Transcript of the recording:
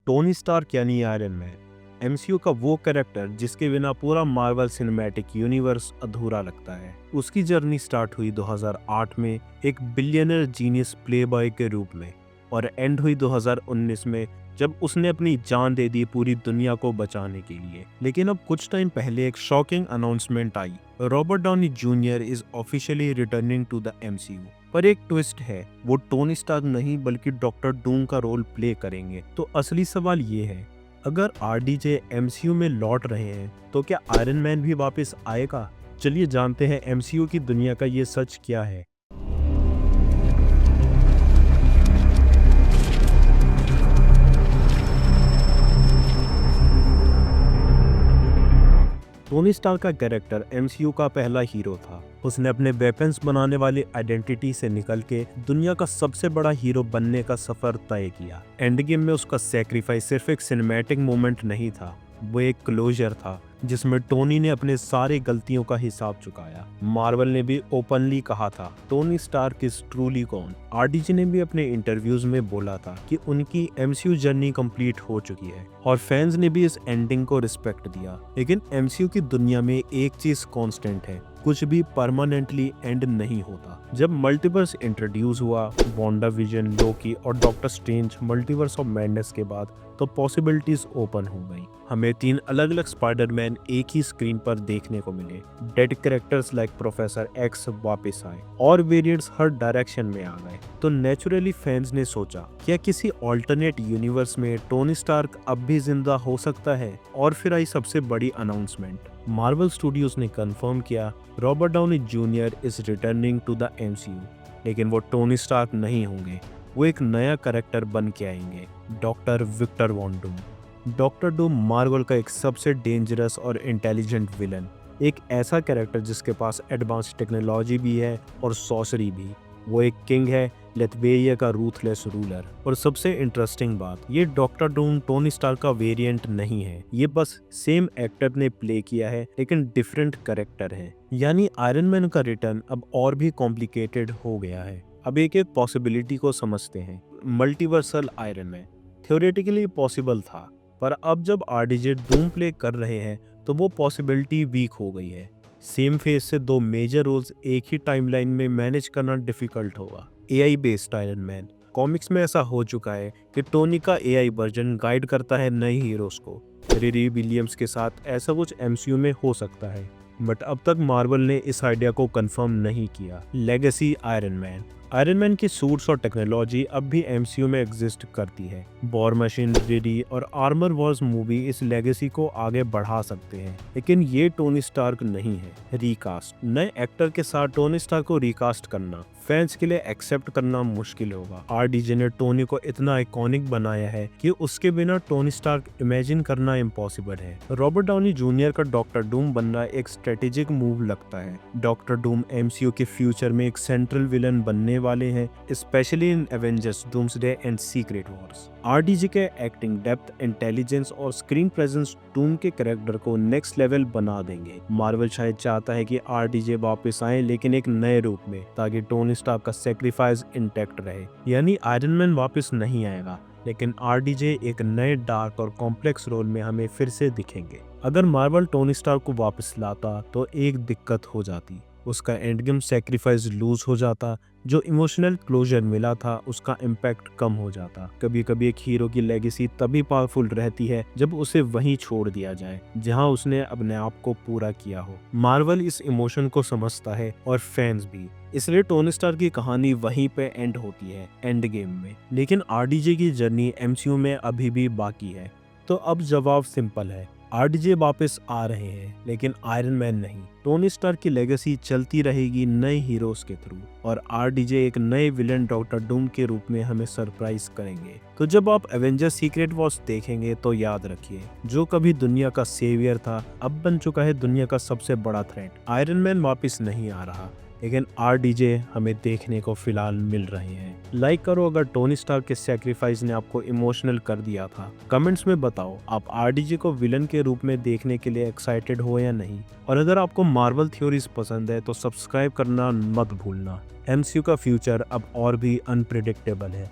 Tony Stark यानी iron man MCU का वो कैरेक्टर जिसके बिना पूरा मार्वल सिनेमैटिक यूनिवर्स अधूरा लगता है। उसकी जर्नी स्टार्ट हुई 2008 में एक बिलियनर जीनियस प्लेबॉय के रूप में और एंड हुई 2019 में जब उसने अपनी जान दे दी पूरी दुनिया को बचाने के लिए। लेकिन अब कुछ टाइम पहले एक शॉकिंग अनाउंसमेंट आई, Robert Downey Junior is officially returning to the MCU. पर एक ट्विस्ट है, वो टोनी स्टार्क नहीं बल्कि डॉक्टर डूम का रोल प्ले करेंगे। तो असली सवाल ये है, अगर आरडीजे एमसीयू में लौट रहे हैं तो क्या आयरन मैन भी वापस आएगा? चलिए जानते हैं एमसीयू की दुनिया का ये सच क्या है। टोनी स्टार्क का कैरेक्टर एमसीयू का पहला हीरो था। उसने अपने वेपन्स बनाने वाली आइडेंटिटी से निकल के दुनिया का सबसे बड़ा हीरो बनने का सफर तय किया। एंड गेम में उसका सैक्रिफाइस सिर्फ एक सिनेमैटिक मोमेंट नहीं था, वो एक क्लोजर था जिसमें टोनी ने अपने सारे गलतियों का हिसाब चुकाया। मार्वल ने भी ओपनली कहा था Tony Stark is truly gone. RDJ ने भी अपने इंटरव्यूज में बोला था कि उनकी एमसीयू जर्नी कंप्लीट हो चुकी है और फैंस ने भी इस एंडिंग को रिस्पेक्ट दिया। लेकिन एमसीयू की दुनिया में एक चीज कांस्टेंट है, कुछ भी परमानेंटली एंड नहीं होता। जब मल्टीवर्स इंट्रोड्यूस हुआ, वांडा विजन, लोकी और doctor strange multiverse of madness के बाद तो पॉसिबिलिटीज ओपन हो गई। हमें 3 अलग अलग स्पाइडरमैन एक ही स्क्रीन पर देखने को मिले। Dead characters like professor x वापस आए और वेरिएंट्स हर डायरेक्शन में आ गए। तो नेचुरली फैंस ने सोचा, क्या किसी ऑल्टरनेट यूनिवर्स में टोनी स्टार्क अब भी जिंदा हो सकता है? और फिर आई सबसे बड़ी अनाउंसमेंट, मार्वल स्टूडियोज ने कंफर्म किया Robert Downey Junior is returning to the MCU. लेकिन वो टोनी स्टार्क नहीं होंगे, वो एक नया कैरेक्टर बन के आएंगे, doctor Victor von Doom. Doctor Doom Marvel का एक सबसे डेंजरस और इंटेलिजेंट विलन, एक ऐसा कैरेक्टर जिसके पास एडवांस टेक्नोलॉजी भी है और सॉर्सरी भी। वो एक किंग है, लेथवेरिया का रूथलेस रूलर। और सबसे इंटरेस्टिंग बात, ये डॉक्टर डूम टोनी स्टार्क का वेरिएंट नहीं है, ये बस सेम एक्टर ने प्ले किया है लेकिन डिफरेंट कैरेक्टर है। यानी आयरन मैन का रिटर्न अब और भी कॉम्प्लिकेटेड हो गया है। अब एक एक पॉसिबिलिटी को समझते हैं। Multiversal iron man theoretically possible था, पर अब जब आरडीजे डूम प्ले कर रहे हैं तो वो पॉसिबिलिटी वीक हो गई है। सेम फेस से 2 मेजर रोल्स एक ही टाइमलाइन में मैनेज करना डिफिकल्ट होगा। AI based iron man, comics में ऐसा हो चुका है कि टोनी का एआई वर्जन गाइड करता है नए हीरोज को। रिरी विलियम्स के साथ ऐसा कुछ एमसीयू में हो सकता है, बट अब तक मार्वल ने इस आइडिया को कंफर्म नहीं किया। Legacy iron man, iron man की सूट्स और टेक्नोलॉजी अब भी एमसीयू में एग्जिस्ट करती है। वॉर मशीन, रिडी और आर्मर वॉर्स मूवी इस लेगेसी को आगे बढ़ा सकते हैं। लेकिन ये टोनी स्टार्क नहीं है। रिकास्ट, नए एक्टर के साथ टोनी स्टार्क को रिकास्ट करना फैंस के लिए एक्सेप्ट करना मुश्किल होगा। आरडीजे ने टोनी को इतना आइकॉनिक बनाया है कि उसके बिना टोनी स्टार्क इमेजिन करना इम्पॉसिबल है। रॉबर्ट डाउनी जूनियर का डॉक्टर डूम बनना एक स्ट्रेटेजिक मूव लगता है। डॉक्टर डूम एमसीयू के फ्यूचर में एक सेंट्रल विलन बनने वाले हैं, specially in Avengers, doomsday and secret Wars. RDJ के एक्टिंग डेप्थ, इंटेलिजेंस और स्क्रीन प्रेजेंस डूम के कैरेक्टर को नेक्स्ट लेवल बना देंगे। मार्वल शायद चाहता है कि आरडीजे वापस आए, लेकिन एक नए रूप में, ताकि टोनी स्टार्क का सैक्रिफाइस इंटैक्ट रहे। यानी आयरन मैन वापस नहीं आएगा, लेकिन आरडीजे एक नए डार्क और कॉम्प्लेक्स रोल में हमें फिर से दिखेंगे। अगर मार्वल टोनी स्टार्क को वापस लाता तो एक दिक्कत हो जाती, उसका एंड गेम सैक्रिफाइस लूज हो जाता। जो इमोशनल क्लोजर मिला था उसका इम्पैक्ट कम हो जाता। कभी कभी एक हीरो की लेगेसी तभी पावरफुल रहती है जब उसे वहीं छोड़ दिया जाए जहां उसने अपने आप को पूरा किया हो। मार्वल इस इमोशन को समझता है और फैंस भी, इसलिए टोनी स्टार्क की कहानी वहीं पे एंड होती है, एंड गेम में। लेकिन आरडीजे की जर्नी एमसीयू में अभी भी बाकी है। तो अब जवाब सिंपल है, आरडीजे वापस आ रहे हैं लेकिन आयरन मैन नहीं। टोनी स्टार्क की लेगेसी चलती रहेगी नए हीरोज के थ्रू, और आरडीजे एक नए विलन डॉक्टर डूम के रूप में हमें सरप्राइज करेंगे। तो जब आप एवेंजर्स सीक्रेट वॉर्स देखेंगे तो याद रखिए, जो कभी दुनिया का सेवियर था अब बन चुका है दुनिया का सबसे बड़ा थ्रेट। आयरन मैन वापस नहीं आ रहा, लेकिन आरडीजे हमें देखने को फिलहाल मिल रहे हैं। लाइक करो अगर टोनी स्टार्क के सैक्रिफाइस ने आपको इमोशनल कर दिया था। कमेंट्स में बताओ आप आरडीजे को विलन के रूप में देखने के लिए एक्साइटेड हो या नहीं। और अगर आपको मार्वल थ्योरीज पसंद है तो सब्सक्राइब करना मत भूलना। एमसीयू का फ्यूचर अब और भी अनप्रिडिक्टेबल है।